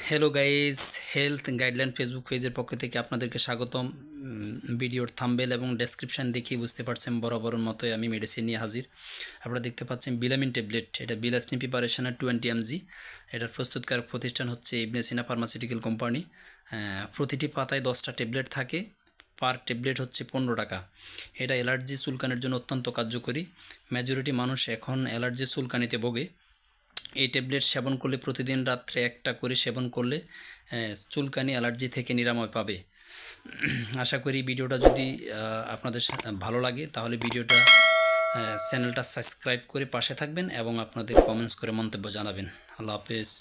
Hello guys, health guideline Facebook পেজের পক্ষ থেকে আপনাদেরকে স্বাগতম। ভিডিওর থাম্বনেল এবং ডেসক্রিপশন দেখেই বুঝতে পারছেন বরাবরের মতোই আমি মেডিসিন নিয়ে হাজির। আপনারা দেখতে পাচ্ছেন বিলামিন ট্যাবলেট, এটা বিলাসিন প্রিপারেশনের 20 mg। এটার প্রস্তুতকারক প্রতিষ্ঠান হচ্ছে ইবনে সিনা ফার্মাসিউটিক্যাল কোম্পানি। প্রতিটি পাতায় 10টা ট্যাবলেট থাকে, পার ট্যাবলেট হচ্ছে 15 টাকা। এটা অ্যালার্জি চুলকানির জন্য অত্যন্ত কার্যকরী। মেজরিটি মানুষ এখন অ্যালার্জি চুলকানিতে ভোগে। এই ট্যাবলেট সেবন করলে প্রতিদিন রাত্রে একটা করে সেবন করলে চুলকানি অ্যালার্জি থেকে নিরাময় পাবে। আশা করি ভিডিওটা যদি আপনাদের ভালো লাগে তাহলে ভিডিওটা চ্যানেলটা সাবস্ক্রাইব করে পাশে থাকবেন এবং আপনাদের কমেন্টস করে মন্তব্য জানাবেন। আল্লাহ হাফেজ।